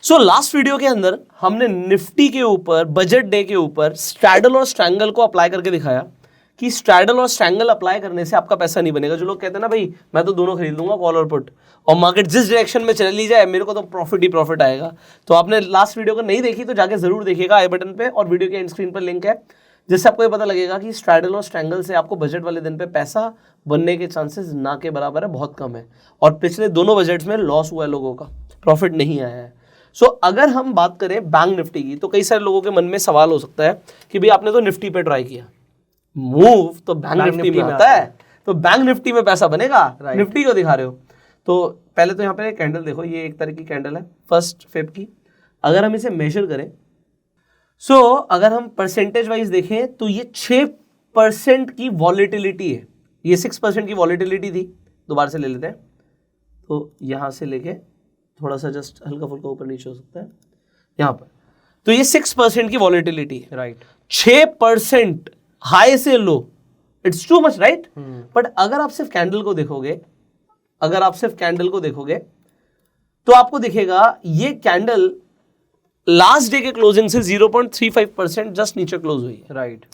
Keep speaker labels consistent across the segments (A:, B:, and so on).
A: So last video के अंदर हमने निफ्टी के ऊपर, बजट डे के ऊपर स्ट्रैडल और स्ट्रैंगल को अप्लाई करके दिखाया कि स्ट्रैडल और स्ट्रैंगल अप्लाई करने से आपका पैसा नहीं बनेगा। जो लोग कहते हैं ना भाई मैं तो दोनों खरीद लूंगा, कॉल और पुट, और मार्केट जिस डायरेक्शन में चली जाए मेरे को तो प्रॉफिट ही प्रॉफिट आएगा। तो आपने लास्ट वीडियो को नहीं देखी तो जाके जरूर देखिएगा, आई बटन पे और वीडियो के एंड स्क्रीन पर लिंक है, जिससे आपको ये पता लगेगा कि स्ट्रैडल और स्ट्रैंगल से आपको बजट वाले दिन पे पैसा बनने के चांसेस ना के बराबर है, बहुत कम है। और पिछले दोनों बजट्स में लॉस हुआ है लोगों का, प्रॉफिट नहीं आया है। सो अगर हम बात करें बैंक निफ्टी की, तो कई सारे लोगों के मन में सवाल हो सकता है कि भाई आपने तो निफ्टी पे ट्राई किया, मूव तो बैंक निफ्टी में आता है, तो बैंक निफ्टी में पैसा बनेगा, निफ्टी को दिखा रहे हो। तो पहले तो यहाँ पे कैंडल देखो, ये एक तरह की कैंडल है 1 फेब की। अगर हम इसे मेजर करें, अगर हम परसेंटेज वाइज देखें तो ये 6% की वॉलेटिलिटी है, ये 6% की वॉलेटिलिटी थी। दोबारा से ले लेते हैं, तो यहाँ से लेके थोड़ा सा जस्ट हल्का फुल्का ऊपर नीचे हो सकता है यहाँ पर, तो ये 6% की वॉलेटिलिटी है, राइट। 6% हाई से low, it's too much, right. But अगर आप सिर्फ कैंडल को देखोगे, तो आपको दिखेगा ये कैंडल लास्ट डे के क्लोजिंग से 0.35% जस्ट नीचे क्लोज हुई है,
B: राइट।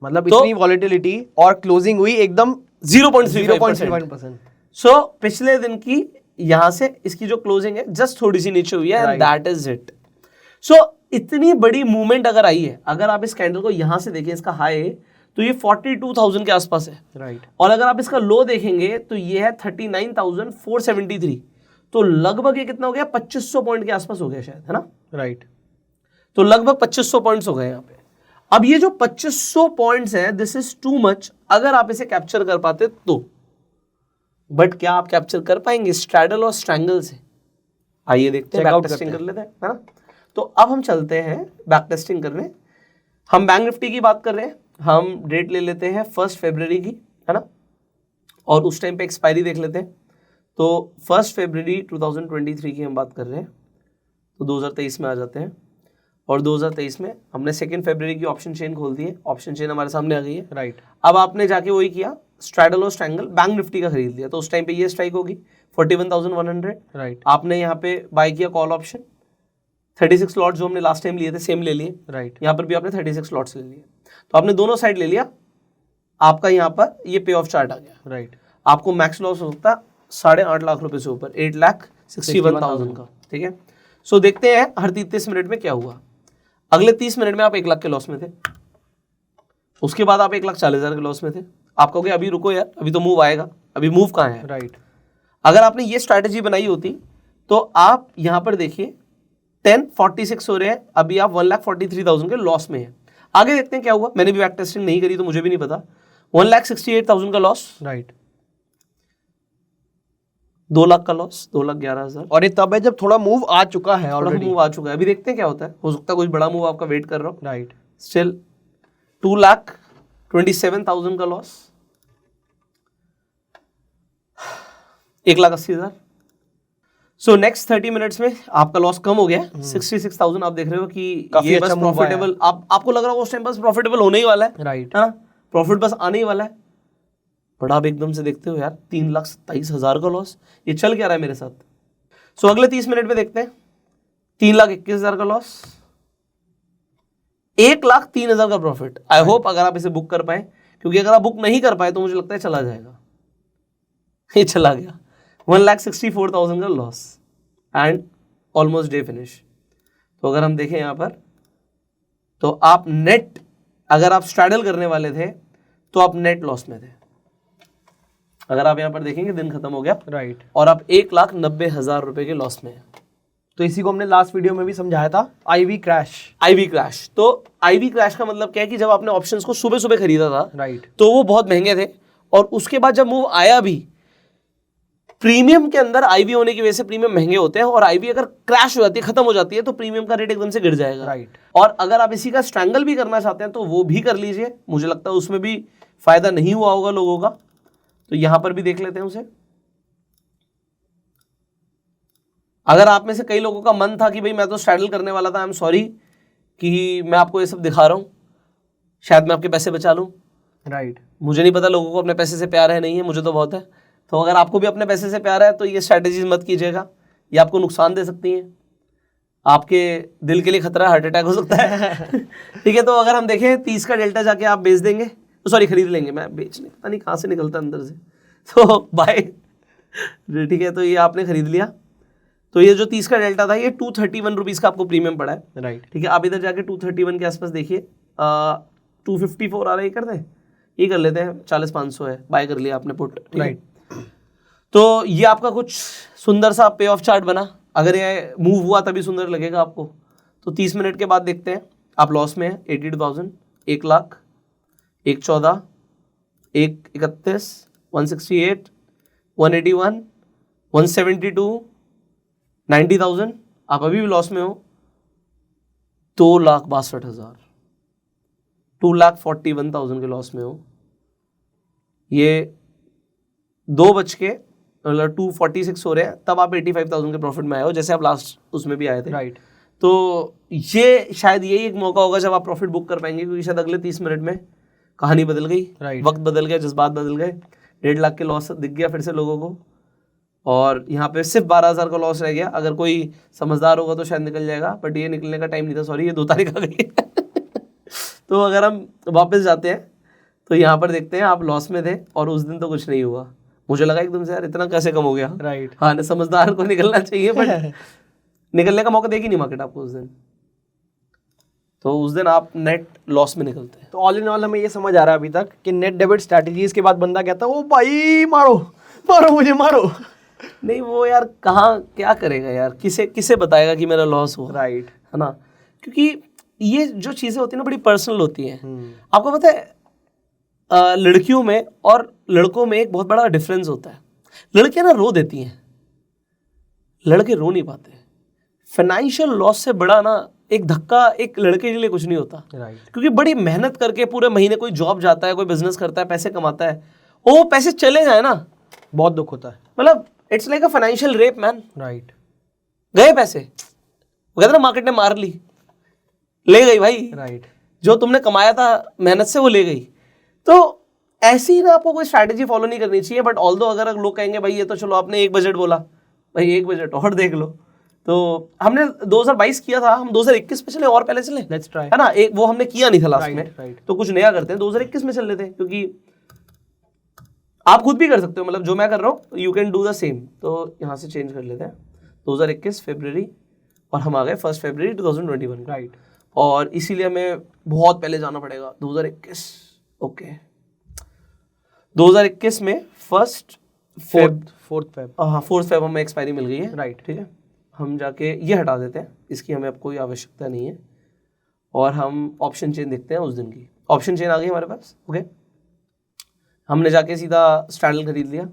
B: मतलब इतनी वॉलेटिलिटी और क्लोजिंग हुई एकदम
A: 0.35%। सो पिछले दिन की यहां से इसकी जो क्लोजिंग है जस्ट थोड़ी सी नीचे हुई है, एंड दैट इज इट। सो इतनी बड़ी मूवमेंट अगर आई है, अगर आप इस कैंडल को यहां से देखें, इसका हाई है तो ये 42,000 के आसपास है,
B: राइट।
A: और अगर आप इसका लो देखेंगे तो ये है 39,473, तो लगभग ये कितना हो गया, 2500 पॉइंट के आसपास हो गया शायद, है ना,
B: राइट।
A: तो लगभग 2500 पॉइंट्स हो गए यहाँ पे। अब ये जो 2500 पॉइंट्स हैं, दिस इज टू मच अगर आप इसे कैप्चर कर पाते तो, बट क्या आप कैप्चर कर पाएंगे स्ट्रैडल और स्ट्रैंगल से? आइए देखते हैं, बैक टेस्टिंग कर लेते हैं, है ना। तो अब हम चलते हैं बैक टेस्टिंग करने। हम बैंक निफ्टी की बात कर रहे हैं, हम डेट ले लेते हैं 1 फरवरी की, है ना, और उस टाइम पे एक्सपायरी देख लेते हैं। तो 1 फरवरी 2023 की हम बात कर रहे हैं, तो 2023 में आ जाते हैं, और 2023 में हमने 2 फरवरी की ऑप्शन चेन खोल दी है, ऑप्शन चेन हमारे सामने आ गई है,
B: राइट।
A: अब आपने जाके वही किया, स्ट्रैडल और स्ट्रैंगल बैंक निफ्टी का खरीद लिया, तो उस टाइम पे ये स्ट्राइक होगी 41,100,
B: राइट।
A: आपने यहाँ पे बाय किया कॉल ऑप्शन, 36 लॉट जो हमने लास्ट टाइम लिए थे सेम ले लिए,
B: राइट।
A: यहाँ पर भी आपने 36 लॉट्स ले लिए, तो आपने दोनों साइड ले लिया, आपका यहाँ पर ये पे ऑफ चार्ट आ गया,
B: राइट।
A: आपको मैक्स लॉस हो सकता है 8.5 लाख रुपए से ऊपर, 8,61,000 का, ठीक है। सो देखते हैं हर 30 मिनट में क्या हुआ। अगले 30 मिनट में आप 1 लाख के लॉस में थे, उसके बाद आप 1,40,000 के लॉस में थे। आप कहोगे अभी रुको यार, अभी तो मूव आएगा, अभी मूव कहाँ है,
B: राइट।
A: अगर आपने ये स्ट्रैटेजी बनाई होती तो आप यहाँ पर देखिए 1046 हो रहे हैं, अभी आप 1,43,000 के लॉस में है। आगे देखते हैं क्या हुआ, मैंने भी बैक टेस्टिंग नहीं करी तो मुझे भी नहीं पता। 1,68,000 का लॉस,
B: राइट।
A: 2 लाख का लॉस, 2,11,000,
B: और ये तब है जब थोड़ा मूव आ चुका है,
A: ऑलरेडी मूव आ चुका है। अभी देखते हैं क्या होता है, हो सकता है कुछ बड़ा मूव आपका वेट कर रहा हो,
B: राइट।
A: स्टिल 2,27,000 का लॉस, 1,80,000। सो नेक्स्ट 30 मिनट्स में आपका लॉस कम हो गया, 66,000। आप देख रहे हो कि
B: काफी
A: ये बस
B: अच्छा move
A: प्रॉफिटेबल, आपको लग रहा होगा उस टाइम बस प्रॉफिटेबल होने ही वाला है,
B: राइट।
A: हाँ, प्रॉफिट बस आने ही वाला है, बट आप एकदम से देखते हो यार 3,27,000 का लॉस, ये चल क्या रहा है मेरे साथ। सो अगले 30 मिनट में देखते हैं 3,21,000 का लॉस, 1,03,000 का प्रॉफिट। आई होप अगर आप इसे बुक कर पाए, क्योंकि अगर आप बुक नहीं कर पाए तो मुझे लगता है चला जाएगा, ये चला गया। 1,64,000 का loss and almost day finish. तो अगर हम देखें यहाँ पर, तो आप नेट, अगर आप स्ट्रैडल करने वाले थे तो आप नेट लॉस में थे। अगर आप यहाँ पर देखेंगे दिन खत्म हो गया,
B: राइट।
A: और आप 1,90,000 रुपए के लॉस में है।
B: तो इसी को हमने लास्ट वीडियो में भी समझाया था, आईवी क्रैश।
A: आईवी क्रैश, तो आईवी क्रैश का मतलब क्या है कि जब आपने ऑप्शंस को सुबह सुबह खरीदा था,
B: राइट,
A: तो वो बहुत महंगे थे, और उसके बाद जब मूव आया भी, प्रीमियम के अंदर आईवी होने की वजह से प्रीमियम महंगे होते हैं, और आईवी अगर क्रैश हो जाती है, खत्म हो जाती है, तो प्रीमियम का रेट एकदम से गिर जाएगा,
B: राइट।
A: और अगर आप इसी का स्ट्रैंगल भी करना चाहते हैं तो वो भी कर लीजिए, मुझे लगता है उसमें भी फायदा नहीं हुआ होगा लोगों का। तो यहां पर भी देख लेते हैं उसे। अगर आप में से कई लोगों का मन था कि भाई मैं तो स्ट्रैडल करने वाला था, आई एम सॉरी कि मैं आपको ये सब दिखा रहा हूं, शायद मैं आपके पैसे बचा लूं,
B: राइट।
A: मुझे नहीं पता लोगों को अपने पैसे से प्यार है नहीं है, मुझे तो बहुत है। तो अगर आपको भी अपने पैसे से प्यार है तो ये स्ट्रैटेजीज मत कीजिएगा, ये आपको नुकसान दे सकती हैं। आपके दिल के लिए खतरा, हार्ट अटैक हो सकता है। ठीक है, तो अगर हम देखें 30 का डेल्टा जाके आप बेच देंगे, सॉरी खरीद लेंगे, मैं बेचने पता नहीं कहाँ से निकलता अंदर से, तो बाय। ठीक है, तो ये आपने खरीद लिया, तो ये जो 30 का डेल्टा था ये 231 रुपीज़ का आपको प्रीमियम पड़ा है।
B: राइट,
A: ठीक है, आप इधर जाके 231 के आसपास देखिए, 254 आ रहा है, ये कर दें, ये कर लेते हैं, 40-500 है, बाय कर लिया आपने पुट।
B: राइट,
A: तो ये आपका कुछ सुंदर सा पे ऑफ चार्ट बना। अगर ये मूव हुआ तभी सुंदर लगेगा आपको। तो 30 मिनट के बाद देखते हैं, आप लॉस में हैं, 82,000, 1 लाख, 114, 131, 168, 181, 172, 90,000, आप अभी भी लॉस में हो। 2,62,000, 2,41,000 के लॉस में हो। ये 2 बज के मतलब 246 हो रहे हैं, तब आप 85,000 के प्रॉफिट में आए हो, जैसे आप लास्ट उसमें भी आए थे।
B: राइट,
A: तो ये शायद यही एक मौका होगा जब आप प्रॉफिट बुक कर पाएंगे, क्योंकि शायद अगले 30 मिनट में कहानी बदल गई,
B: Right.
A: वक्त बदल गया, जज्बात बदल गए, 1.5 लाख के लॉस दिख गया फिर से लोगों को, और यहाँ पे सिर्फ 12,000 का लॉस रह गया। अगर कोई समझदार होगा तो शायद निकल जाएगा, बट ये निकलने का टाइम नहीं था, सॉरी, ये 2 तारीख आ गई। तो अगर हम वापस जाते हैं तो यहाँ पर देखते हैं आप लॉस में थे और उस दिन तो कुछ नहीं हुआ। मुझे लगा एकदम से यार इतना कैसे कम हो गया।
B: राइट,
A: हाँ ना, समझदार को निकलना चाहिए, बट निकलने का मौका देगी नहीं मार्केट आपको उस दिन, तो उस दिन आप नेट लॉस में निकलते हैं।
B: तो ऑल इन ऑल हमें ये समझ आ रहा है अभी तक कि नेट डेबिट स्ट्रैटेजीज के बाद बंदा कहता है ओ भाई मारो मारो मुझे मारो।
A: नहीं वो यार कहाँ क्या करेगा यार, किसे बताएगा कि मेरा लॉस हुआ।
B: राइट,
A: है ना, क्योंकि ये जो चीज़ें होती हैं ना बड़ी पर्सनल होती हैं। आपको पता है लड़कियों में और लड़कों में एक बहुत बड़ा डिफरेंस होता है। लड़कियां ना रो देती हैं, लड़के रो नहीं पाते। फाइनेंशियल लॉस से बड़ा ना एक धक्का एक लड़के के लिए कुछ नहीं होता।
B: राइट,
A: क्योंकि बड़ी मेहनत करके पूरे महीने कोई जॉब जाता है, कोई बिजनेस करता है, पैसे कमाता है, वो पैसे चले जाए ना
B: बहुत दुख होता है।
A: मतलब it's like a financial rape man.
B: Right,
A: गए पैसे, वो कहते ना मार्केट ने मार ली, ले गई भाई।
B: राइट,
A: जो तुमने कमाया था मेहनत से वो ले गई। तो ऐसी ही ना आपको कोई स्ट्रैटेजी फॉलो नहीं करनी चाहिए। बट ऑल्दो अगर लोग कहेंगे भाई ये तो चलो आपने एक बजट बोला, भाई एक बजट और देख लो, तो हमने 2022 किया था, हम 2021 में चले और पहले चले,
B: लेट्स ट्राई,
A: है ना। एक वो हमने किया नहीं था लास्ट में,
B: राइट,
A: तो कुछ नया करते हैं, 2021 में चल लेते हैं, क्योंकि आप खुद भी कर सकते हो, मतलब जो मैं कर रहा हूँ you can do the same. तो यहाँ से चेंज कर लेते हैं 2021 फरवरी, और हम आ गए 1 फरवरी 2021।
B: राइट,
A: और इसीलिए हमें बहुत पहले जाना पड़ेगा 2021। ओके 2021 में 4th फेब हमें एक्सपायरी मिल गई है।
B: राइट,
A: ठीक है, हम जाके ये हटा देते हैं, इसकी हमें अब कोई आवश्यकता नहीं है, और हम ऑप्शन चेन देखते हैं उस दिन की। ऑप्शन चेन आ गई हमारे पास। ओके, हमने जाके सीधा स्ट्रैडल खरीद लिया,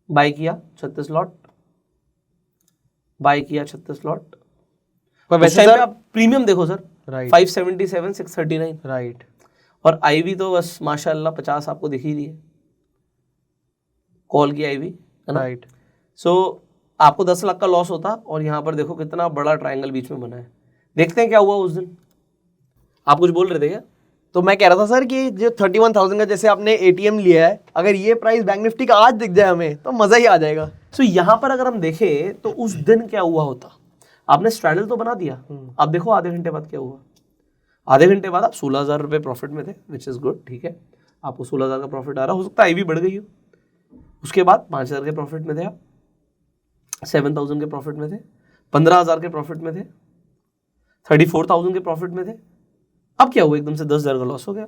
A: बाय किया 36 लॉट, बाय किया 36 लॉट।
B: पर
A: वैसे
B: वैसे सर
A: आप प्रीमियम देखो सर,
B: राइट,
A: 577 639,
B: राइट,
A: और आईवी तो बस माशाल्लाह 50 आपको दिख ही रही है, कॉल की आईवी, है ना।
B: राइट,
A: सो आपको 10 लाख का लॉस होता, और यहाँ पर देखो कितना बड़ा ट्रायंगल बीच में बना है। देखते हैं क्या हुआ उस दिन। आप कुछ बोल रहे थे क्या?
B: तो मैं कह रहा था सर कि जो 31,000 का जैसे आपने एटीएम लिया है, अगर ये प्राइस बैंक निफ्टी का आज दिख जाए हमें तो मजा ही आ जाएगा।
A: सो यहाँ पर अगर हम देखें तो उस दिन क्या हुआ होता, आपने स्ट्रैडल तो बना दिया, अब देखो आधे घंटे बाद क्या हुआ। आधे घंटे बाद आप 16,000 रुपये प्रॉफिट में थे, विच इज़ गुड। ठीक है, आपको 16,000 का प्रॉफिट आ रहा, हो सकता है आईवी बढ़ गई हो। उसके बाद 5,000 के प्रॉफिट में थे आप, 7,000 के प्रॉफिट में थे, 15,000 के प्रॉफिट में थे, 34,000 के प्रॉफिट में थे। अब क्या हुआ, एकदम से 10,000 का लॉस हो गया।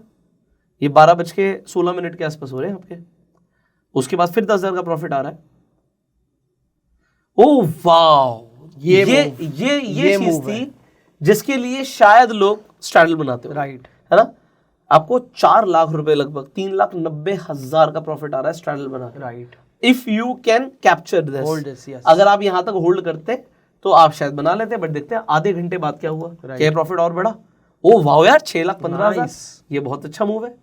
A: ये 12:16 के आसपास हो रहे हैं आपके। उसके बाद फिर 10,000 का प्रॉफिट आ रहा है। ओह वाह, ये चीज थी जिसके लिए शायद लोग स्ट्रैडल बनाते हो।
B: राइट,
A: है ना। आपको 4 लाख रुपए, लगभग 3,90,000 का प्रॉफिट आ रहा है स्ट्रैडल बना के।
B: Right,
A: if you can capture this, अगर आप यहां तक होल्ड करते तो आप शायद बना लेते। बट देखते हैं आधे घंटे बाद क्या हुआ, क्या प्रॉफिट और बढ़ा। ओ वाह यार, 6,15,000, ये बहुत अच्छा मूव है।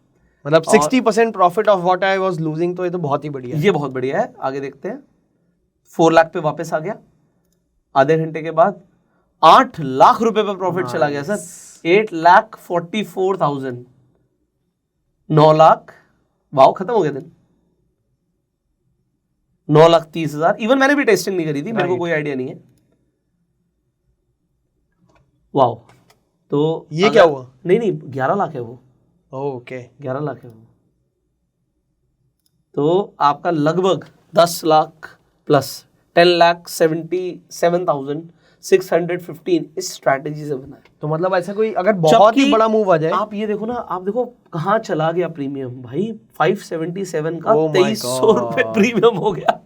B: मतलब 60% profit of what I was losing, तो ये तो बहुत ही बढ़िया है।
A: ये बहुत बढ़िया है। आगे देखते हैं, 4 लाख पे वापस आ गया आधे घंटे के बाद। 8 लाख रुपए पे प्रॉफिट चला गया सर, 8,44,000, 9 लाख, वाओ, खत्म हो गया दिन। 9,30,000, इवन मैंने भी टेस्टिंग नहीं करी थी, मेरे को कोई आइडिया नहीं है। वाओ, तो
B: ये क्या हुआ?
A: नहीं 11 लाख है वो,
B: ओके
A: 11 लाख है वो, तो आपका लगभग 10 लाख प्लस 10,77,615 इस स्ट्रैटेजी से बना है।
B: तो मतलब ऐसा कोई अगर बहुत ही
A: जबकि
B: बड़ा मूव आ जाए,
A: आप ये देखो ना, आप देखो कहाँ चला गया प्रीमियम भाई, 577 का
B: Oh my
A: 2300
B: God.
A: रुपए प्रीमियम हो गया,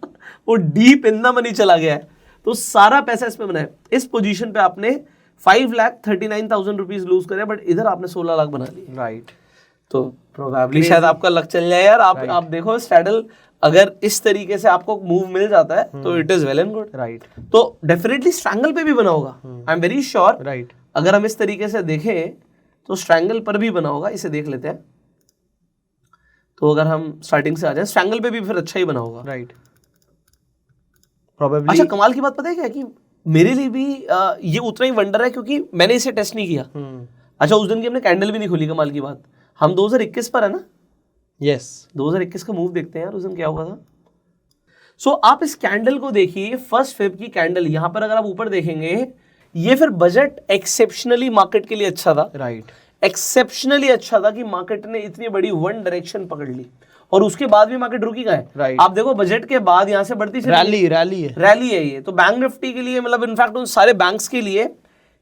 A: वो डीप इन द मनी चला गया है। तो सारा पैसा इसमें बना है। इस पोजीशन पे आपने 5,39,000 रुपीज लूज करे, बट इधर आपने 16 लाख बना लिए।
B: राइट,
A: तो प्रोबेबली शायद आपका लक चल जाए यार। आप देखो स्ट्रैडल अगर इस तरीके से आपको मूव मिल जाता है तो it is well and good.
B: Right,
A: तो डेफिनेटली स्ट्रैंगल पे भी बना होगा, I am very sure.
B: Right,
A: अगर हम इस तरीके से देखें तो स्ट्रैंगल पर भी बना होगा, इसे देख लेते हैं। तो अगर हम स्टार्टिंग से आ जाए, स्ट्रैंगल पे भी फिर अच्छा ही बना होगा।
B: Right, probably.
A: अच्छा, कमाल की बात पता है क्या, कि मेरे लिए भी ये उतना ही वंडर है क्योंकि मैंने इसे टेस्ट नहीं किया। अच्छा, उस दिन की हमने कैंडल भी नहीं खोली, कमाल की बात। हम 2021 पर है ना,
B: यस
A: 2021 का मूव देखते हैं यार, उस दिन क्या हुआ था। सो आप इस कैंडल को देखिए, 1 फेब की कैंडल। यहां पर अगर आप ऊपर देखेंगे, ये फिर बजट एक्सेप्शनली मार्केट के लिए अच्छा था।
B: राइट,
A: एक्सेप्शनली अच्छा था कि मार्केट ने इतनी बड़ी वन डायरेक्शन पकड़ ली, और उसके बाद भी मार्केट रुकी का है।
B: Right.
A: आप देखो बजट के बाद यहां से बढ़ती
B: रैली है।
A: रैली है ये। तो बैंक निफ्टी के लिए, मतलब इनफैक्ट उन सारे बैंक्स के लिए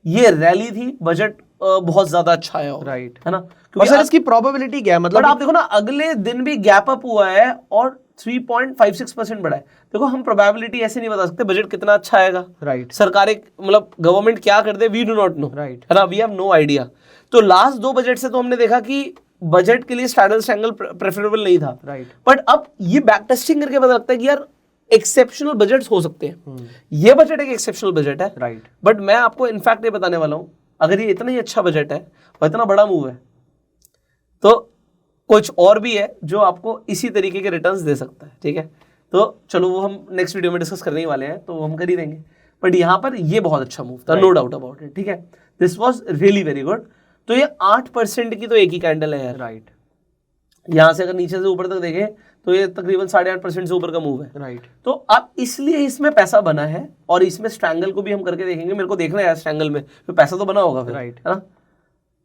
A: ये रैली थी। बजट बहुत ज्यादा अच्छा है,
B: राइट,
A: है ना,
B: और
A: क्योंकि
B: सर इसकी प्रोबेबिलिटी क्या है, मतलब
A: आप देखो ना, अगले दिन भी गैप अप हुआ है और 3.56% बढ़ा है। देखो, हम प्रोबेबिलिटी ऐसे नहीं बता सकते बजट कितना अच्छा आएगा।
B: राइट,
A: सरकार मतलब गवर्नमेंट क्या कर दे, we do not know,
B: right,
A: है ना, वी हैव नो आइडिया। तो लास्ट 2 बजट से तो हमने देखा कि बजट के लिए स्ट्रैडल स्ट्रैंगल प्रेफरेबल नहीं था।
B: राइट,
A: बट अब ये बैक टेस्टिंग करके पता लगता है कि यार एक्सेप्शनल बजट्स हो सकते हैं। ये बजट एक एक्सेप्शनल बजट है,
B: राइट,
A: बट मैं आपको इनफैक्ट ये बताने वाला हूं, अगर ये इतना ही अच्छा बजट है और इतना बड़ा मूव है, तो कुछ और भी है जो आपको इसी तरीके के रिटर्न्स दे सकता है। ठीक है, तो चलो वो हम नेक्स्ट वीडियो में डिस्कस करने ही वाले हैं, तो वो हम कर ही देंगे। बट यहाँ पर ये बहुत अच्छा मूव था, नो डाउट अबाउट इट। ठीक है, this was really very good. तो ये 8% की तो एक ही कैंडल है यार।
B: राइट,
A: यहाँ से अगर नीचे से ऊपर तक देखें तो ये तकरीबन 8.5% से ऊपर का मूव है।
B: राइट,
A: तो अब इसलिए इसमें पैसा बना है, और इसमें स्ट्रैंगल को भी हम करके देखेंगे। मेरे को देखना है यार स्ट्रैंगल में तो पैसा तो बना होगा फिर,
B: राइट,
A: है ना,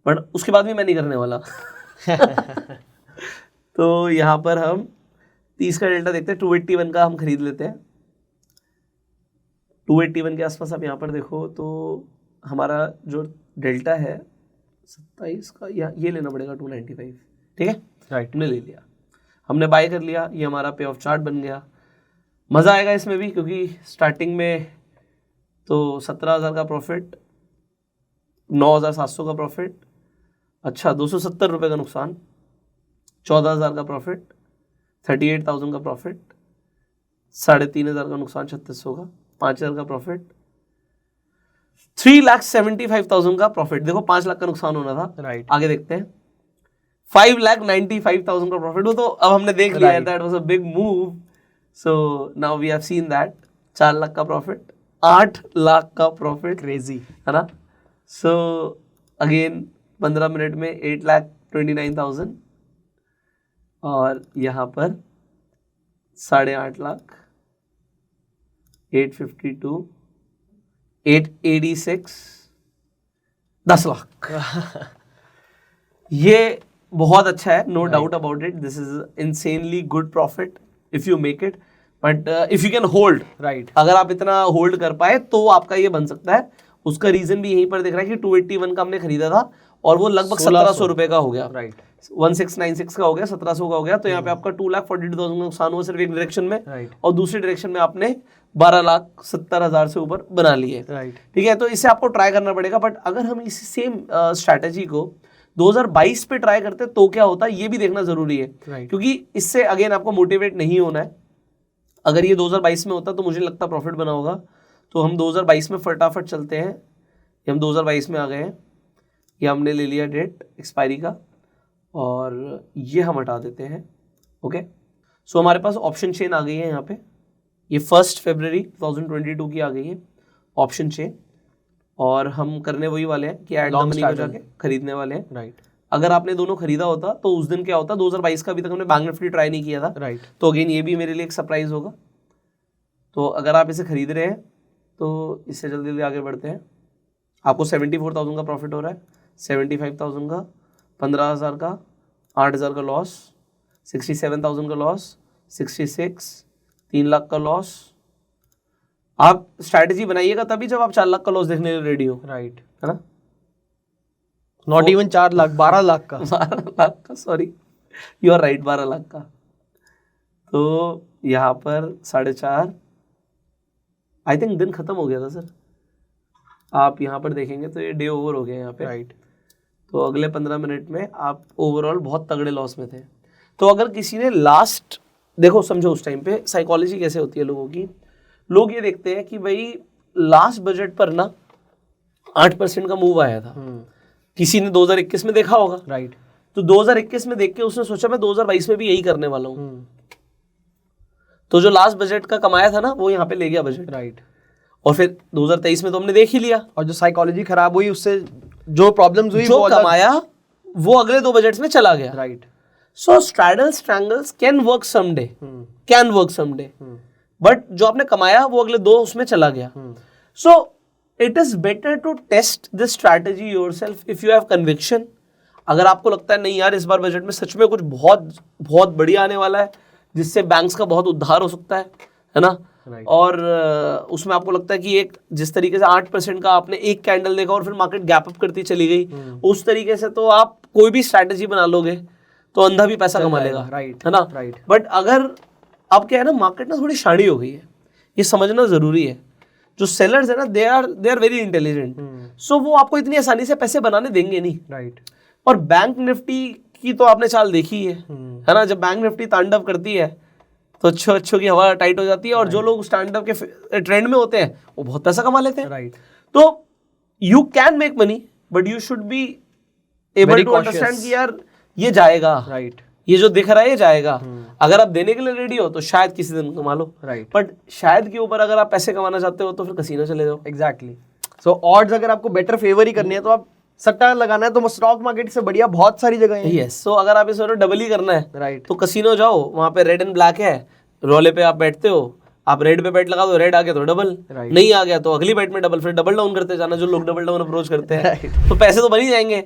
A: बट उसके बाद भी मैं नहीं करने वाला। तो यहाँ पर हम 30 का डेल्टा देखते हैं, 281 का हम खरीद लेते हैं। 281 के आसपास आप यहाँ पर देखो तो हमारा जो डेल्टा है 27 का, ये लेना पड़ेगा 295। ठीक है,
B: राइट,
A: हमने ले लिया, हमने बाय कर लिया। ये हमारा पे ऑफ चार्ट बन गया। मज़ा आएगा इसमें भी, क्योंकि स्टार्टिंग में तो 17,000 का प्रॉफिट, 9,700 का प्रॉफिट, अच्छा 270 रुपये का नुकसान, 14,000 का प्रॉफिट, 38,000 का प्रॉफिट, 3,500 का नुकसान, 3600 का, 5,000 का प्रॉफिट, 3,75,000 का प्रॉफिट। देखो 5 लाख का नुकसान होना था।
B: राइट,
A: आगे देखते हैं, 5,95,000 का प्रॉफिट। वो तो अब हमने देख लिया, that was a big move, so now we have seen that. 4 lakh का प्रॉफिट, 8 लाख का प्रॉफिट,
B: क्रेजी,
A: है ना। सो अगेन 15 मिनट में 8,29,000, और यहाँ पर 8.5 लाख, 852, 886, 10 लाख। ये बहुत अच्छा है, no doubt about it. This is insanely good profit if you make it, but if you can hold.
B: Right,
A: अगर आप इतना होल्ड कर पाए तो आपका ये बन सकता है। उसका रीजन भी यहीं पर दिख रहा है कि 281 का हमने खरीदा था और वो लगभग 1700 रुपए का हो गया।
B: राइट,
A: 1696 का हो गया, 1700 का हो गया। तो यहाँ पे आपका 2,42,000 का नुकसान हुआ सिर्फ एक डायरेक्शन में,
B: राइट,
A: और दूसरी डायरेक्शन में आपने 12,70,000 से ऊपर बना लिए।
B: राइट,
A: ठीक है, तो इसे आपको ट्राई करना पड़ेगा। बट अगर हम इसी सेम स्ट्रैटेजी को 2022 पे ट्राई करते तो क्या होता है, ये भी देखना जरूरी है।
B: राइट,
A: क्योंकि इससे अगेन आपको मोटिवेट नहीं होना है। अगर ये 2022 में होता तो मुझे लगता प्रॉफिट बना होगा। तो हम 2022 में फटाफट चलते हैं। ये हम 2022 में आ गए हैं, ये हमने ले लिया डेट एक्सपायरी का, और ये हम हटा देते हैं। ओके, सो हमारे पास ऑप्शन चेन आ गई है यहाँ पे। ये 1 फरवरी 2022 की आ गई है ऑप्शन चेन, और हम करने वही वाले हैं कि एड द मनी को जाके खरीदने वाले हैं।
B: राइट,
A: अगर आपने दोनों खरीदा होता तो उस दिन क्या होता, 2022 का अभी तक हमने बैंक निफ्टी ट्राई नहीं किया था,
B: राइट,
A: तो अगेन ये भी मेरे लिए एक सरप्राइज होगा। तो अगर आप इसे खरीद रहे हैं तो इससे जल्दी जल्दी आगे बढ़ते हैं। आपको 74,000 का प्रॉफिट हो रहा है, 75,000 का, 15,000 का, 8,000 का लॉस, 67,000 का लॉस, 66, 3 लाख का लॉस। आप स्ट्रैटेजी बनाइएगा तभी जब आप 4 लाख का लॉस देखने के लिए रेडी हो,
B: राइट,
A: है ना?
B: नॉट इवन 4 लाख, 12 लाख का।
A: 12 लाख का, sorry, you are right, 12 lakh का। तो यहाँ पर 4.5, आई थिंक दिन खत्म हो गया था सर। आप यहाँ पर देखेंगे तो ये डे ओवर हो गया यहाँ पे,
B: राइट।
A: तो अगले 15 मिनट में आप ओवरऑल बहुत तगड़े लॉस में थे। तो अगर किसी ने लास्ट, देखो समझो उस टाइम पे साइकोलॉजी कैसे होती है लोगों की, लोग ये देखते हैं कि भाई लास्ट बजट पर ना 8% का मूव आया था, किसी ने 2021 में देखा होगा,
B: राइट।
A: तो 2021 में देख के उसने सोचा मैं 2022 में भी यही करने वाला हूँ, तो जो लास्ट बजट का कमाया था ना वो यहाँ पे ले गया बजट,
B: राइट।
A: और फिर 2023 में तो हमने देख ही लिया,
B: और जो साइकोलॉजी खराब हुई उससे जो प्रॉब्लम्स हुई,
A: जो कमाया वो अगले 2 बजट्स में चला गया।
B: Right.
A: So straddles triangles can work someday, can work someday, but जो आपने कमाया वो अगले 2 उसमें चला गया। So it is better to test this strategy yourself if you have conviction. अगर आपको लगता है नहीं यार इस बार बजट में सच में कुछ बहुत बहुत बढ़िया आने वाला है जिससे बैंक्स का बहुत उद्धार हो सकता है ना,
B: Right.
A: और उसमें आपको लगता है कि एक जिस तरीके से 8% का आपने एक कैंडल देखा और फिर मार्केट गैप अप करती चली गई, उस तरीके से तो आप कोई भी स्ट्रैटेजी बना लोगे तो अंधा भी पैसा कमा लेगा,
B: राइट,
A: है ना?
B: राइट।
A: बट अगर अब क्या है ना, मार्केट ना थोड़ी शाणी हो गई है, ये समझना जरूरी है। जो सेलर्स है ना दे आर वेरी इंटेलिजेंट, सो वो आपको इतनी आसानी से पैसे बनाने देंगे नहीं।
B: राइट।
A: और बैंक निफ्टी की तो आपने चाल देखी है ना, जब बैंक निफ्टी तांडव करती है तो अच्छों की हवा टाइट हो जाती है, और जो लोग स्टैंड अप के ट्रेंड में होते हैं वो बहुत पैसा कमा लेते हैं।
B: राइट।
A: तो you can make money but you should be able to understand कि यार ये जाएगा,
B: राइट।
A: ये जो दिख रहा है ये जाएगा। अगर आप देने के लिए रेडी हो तो शायद किसी दिन कमा लो,
B: राइट।
A: बट शायद के ऊपर अगर आप पैसे कमाना चाहते हो तो फिर कसीनो चले जाओ।
B: एग्जैक्टली। सो ऑड्स अगर आपको बेटर फेवर ही करनी है तो आप सट्टा लगाना है तो स्टॉक मार्केट से बढ़िया बहुत सारी जगह है।
A: यस, सो अगर आप इस डबल ही करना है
B: राइट।
A: तो कसीनो जाओ, वहां पे रेड एंड ब्लैक है, रोले पे आप बैठते हो, आप रेड पे बैट लगा दो, रेड आ गया तो डबल, नहीं आ गया तो अगली बैट में डबल, फिर डबल डाउन करते जाना, जो लोग डबल डाउन अप्रोच करते हैं तो पैसे तो बन ही जाएंगे।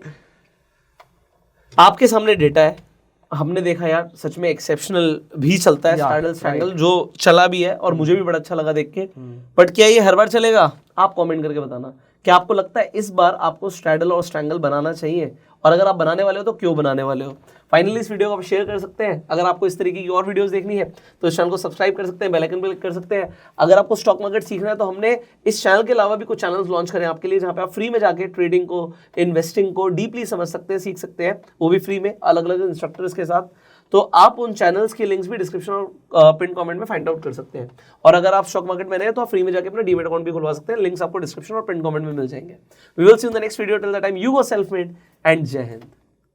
A: आपके सामने डेटा है, हमने देखा यार सच में एक्सेप्शनल भी चलता है स्ट्रैडल्स ट्रायंगल, जो चला भी है और मुझे भी बड़ा अच्छा लगा देख के। बट क्या ये हर बार चलेगा? आप कमेंट करके बताना, क्या आपको लगता है इस बार आपको स्ट्रैडल और स्ट्रैंगल बनाना चाहिए, और अगर आप बनाने वाले हो तो क्यों बनाने वाले हो? फाइनली इस वीडियो को आप शेयर कर सकते हैं। अगर आपको इस तरीके की और वीडियोस देखनी है तो इस चैनल को सब्सक्राइब कर सकते हैं, बेल आइकन पे क्लिक कर सकते हैं। अगर आपको स्टॉक मार्केट सीखना है तो हमने इस चैनल के अलावा भी कुछ चैनल्स लॉन्च करें आपके लिए, जहां पे आप फ्री में जाके ट्रेडिंग को, इन्वेस्टिंग को डीपली समझ सकते हैं, सीख सकते हैं, वो भी फ्री में अलग अलग इंस्ट्रक्टर्स के साथ। तो आप उन चैनल्स के लिंक्स भी डिस्क्रिप्शन और पिन कमेंट में फाइंड आउट कर सकते हैं। और अगर आप स्टॉक मार्केट में नए हैं तो आप फ्री में जाके अपना डीमैट अकाउंट भी खुलवा सकते हैं, लिंक्स आपको डिस्क्रिप्शन और पिन कमेंट में मिल जाएंगे। We will see in the next video, till the time you go self made and Jai Hind.